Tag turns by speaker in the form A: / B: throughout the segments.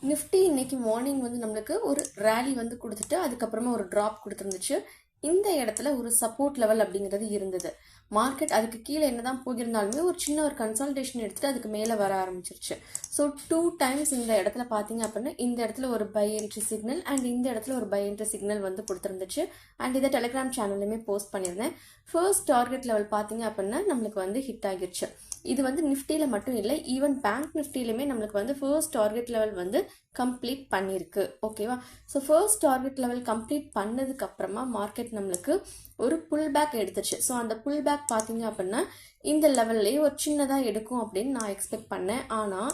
A: Nifty இன்னைக்கு morning வந்து நம்மளுக்கு ஒரு ரேலி வந்து கொடுத்துட்டு அதுக்கப்புறமா ஒரு ட்ராப் கொடுத்துருந்துச்சு. இந்த இடத்துல ஒரு சப்போர்ட் லெவல் அப்படிங்கிறது இருந்தது. மார்க்கெட் அதுக்கு கீழே என்னதான் போயிருந்தாலுமே ஒரு சின்ன ஒரு கன்சல்டேஷன் எடுத்துட்டு அதுக்கு மேலே வர ஆரம்பிச்சிருச்சு. ஸோ 2 டைம்ஸ் இந்த இடத்துல பார்த்தீங்க அப்படின்னா இந்த இடத்துல ஒரு பை என்ட்ரி சிக்னல் அண்ட் இந்த இடத்துல ஒரு பை என்ட்ரி சிக்னல் வந்து கொடுத்துருந்துச்சு. அண்ட் இதை டெலிகிராம் சேனல்லையுமே போஸ்ட் பண்ணியிருந்தேன். ஃபர்ஸ்ட் டார்கெட் லெவல் பார்த்தீங்க அப்படின்னா நம்மளுக்கு வந்து ஹிட் ஆகிருச்சு. இது வந்து நிஃப்டியில் மட்டும் இல்லை, ஈவன் பேங்க் நிஃப்டியிலுமே நம்மளுக்கு வந்து ஃபர்ஸ்ட் டார்கெட் லெவல் வந்து கம்ப்ளீட் பண்ணியிருக்கு. ஓகேவா? So first target level complete பண்ணதுக்கு அப்புறமா மார்க்கெட் நம்மளுக்கு ஒரு புல் பேக் எடுத்துச்சு. ஸோ அந்த புல் பேக் பார்த்தீங்க அப்படின்னா இந்த லெவல்லையே ஒரு சின்னதாக எடுக்கும் அப்படின்னு நான் எக்ஸ்பெக்ட் பண்ணேன். ஆனால்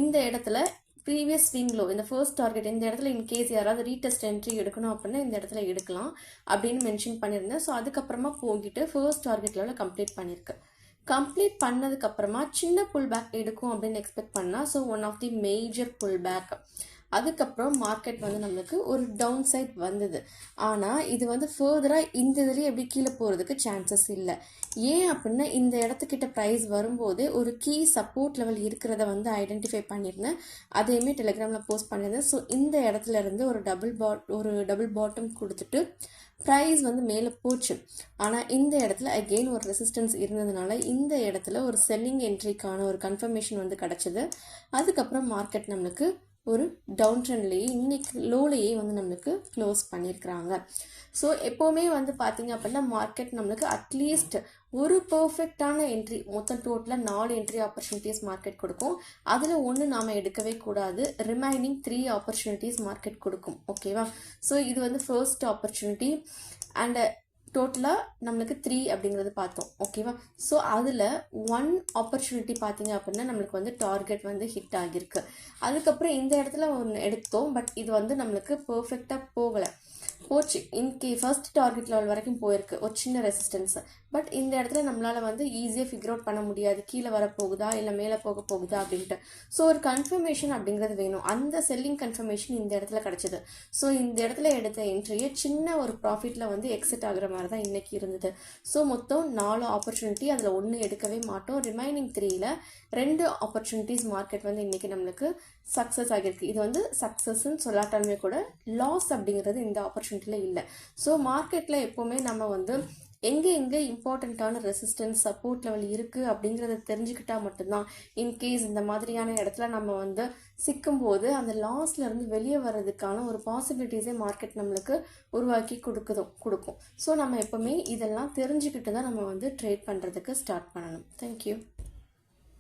A: இந்த இடத்துல ப்ரீவியஸ் ஸ்விங் லோ, இந்த ஃபர்ஸ்ட் டார்கெட் இந்த இடத்துல இன்கேஸ் யாராவது ரீடெஸ்ட் என்ட்ரி எடுக்கணும் அப்படின்னா இந்த இடத்துல எடுக்கலாம் அப்படின்னு மென்ஷன் பண்ணியிருந்தேன். ஸோ அதுக்கப்புறமா போகிட்டு ஃபர்ஸ்ட் டார்கெட் லெவலில் கம்ப்ளீட் பண்ணியிருக்கு. கம்ப்ளீட் பண்ணதுக்கு அப்புறமா சின்ன புல் பேக் எடுக்கும் அப்படின்னு எக்ஸ்பெக்ட் பண்ணால் so one of the major pull back. அதுக்கப்புறம் மார்க்கெட் வந்து நம்மளுக்கு ஒரு டவுன் சைட் வந்தது. ஆனால் இது வந்து ஃபர்தராக இந்த இதுலேயே எப்படி கீழே போகிறதுக்கு சான்சஸ் இல்லை. ஏன் அப்படின்னா இந்த இடத்துக்கிட்ட ப்ரைஸ் வரும்போதே ஒரு கீ சப்போர்ட் லெவல் இருக்கிறத வந்து ஐடென்டிஃபை பண்ணியிருந்தேன். அதையுமே டெலிகிராமில் போஸ்ட் பண்ணியிருந்தேன். ஸோ இந்த இடத்துல இருந்து ஒரு டபுள் பாட்டம் கொடுத்துட்டு ப்ரைஸ் வந்து மேலே போச்சு. ஆனால் இந்த இடத்துல அகெயின் ஒரு ரெசிஸ்டன்ஸ் இருந்ததுனால இந்த இடத்துல ஒரு செல்லிங் என்ட்ரிக்கான ஒரு கன்ஃபர்மேஷன் வந்து கிடச்சிது. அதுக்கப்புறம் மார்க்கெட் நம்மளுக்கு ஒரு டவுன் ட்ரெண்ட்லேயே இன்னைக்கு லோலையே வந்து நம்மளுக்கு க்ளோஸ் பண்ணியிருக்கிறாங்க. ஸோ எப்போவுமே வந்து பார்த்தீங்க அப்படின்னா மார்க்கெட் நம்மளுக்கு அட்லீஸ்ட் ஒரு பர்ஃபெக்டான என்ட்ரி, மொத்தம் டோட்டலாக 4 என்ட்ரி ஆப்பர்ச்சுனிட்டிஸ் மார்க்கெட் கொடுக்கும். அதில் ஒன்று நாம் எடுக்கவே கூடாது. ரிமைனிங் 3 ஆப்பர்ச்சுனிட்டிஸ் மார்க்கெட் கொடுக்கும். ஓகேவா? ஸோ இது வந்து ஃபர்ஸ்ட் ஆப்பர்ச்சுனிட்டி அண்ட் டோட்டலாக நம்மளுக்கு 3 அப்படிங்கிறது பார்த்தோம். ஓகேவா? ஸோ அதில் 1 ஆப்பர்ச்சுனிட்டி பார்த்தீங்க அப்படின்னா நம்மளுக்கு வந்து டார்கெட் வந்து ஹிட் ஆகியிருக்கு. அதுக்கப்புறம் இந்த இடத்துல ஒன்று எடுத்தோம், பட் இது வந்து நம்மளுக்கு பர்ஃபெக்டாக போகலை, போச்சு. ஃபர்ஸ்ட் டார்கெட் லெவல் வரைக்கும் போயிருக்கு, ஒரு சின்ன ரெசிஸ்டன்ஸ். பட் இந்த இடத்துல நம்மளால வந்து ஈஸியாக ஃபிகர் அவுட் பண்ண முடியாது கீழே வர போகுதா இல்லை மேலே போக போகுதா அப்படின்ட்டு. ஸோ ஒரு கன்ஃபர்மேஷன் அப்படிங்கிறது வேணும். அந்த செல்லிங் கன்ஃபர்மேஷன் இந்த இடத்துல கிடைச்சது. ஸோ இந்த இடத்துல எடுத்த என்ட்ரியை சின்ன ஒரு ப்ராஃபிட்டில் வந்து எக்ஸிட் ஆகுற மாதிரி தான் இன்னைக்கு இருந்தது. ஸோ மொத்தம் 4 ஆப்பர்ச்சுனிட்டி, அதில் 1 எடுக்கவே மாட்டோம். ரிமைனிங் 3ல் 2 ஆப்பர்ச்சுனிட்டிஸ் மார்க்கெட் வந்து இன்னைக்கு நம்மளுக்கு சக்ஸஸ் ஆகியிருக்கு. இது வந்து சக்ஸஸ்ன்னு சொல்லாட்டாலுமே கூட லாஸ் அப்படிங்கிறது இந்த ஆப்பர்ச்சுனிட்டியில் இல்லை. ஸோ மார்க்கெட்டில் எப்போவுமே நம்ம வந்து எங்கே இம்பார்ட்டண்ட்டான ரெசிஸ்டன்ஸ் சப்போர்ட் லெவல் இருக்குது அப்படிங்கிறத தெரிஞ்சுக்கிட்டா மட்டும்தான் இன்கேஸ் இந்த மாதிரியான இடத்துல நம்ம வந்து சிக்கும்போது அந்த லாஸ்லேருந்து வெளியே வர்றதுக்கான ஒரு பாசிபிலிட்டிஸே மார்க்கெட் நம்மளுக்கு உருவாக்கி கொடுக்கும். ஸோ நம்ம எப்போவுமே இதெல்லாம் தெரிஞ்சுக்கிட்டு தான் நம்ம வந்து ட்ரேட் பண்ணுறதுக்கு ஸ்டார்ட் பண்ணணும். தேங்க்யூ.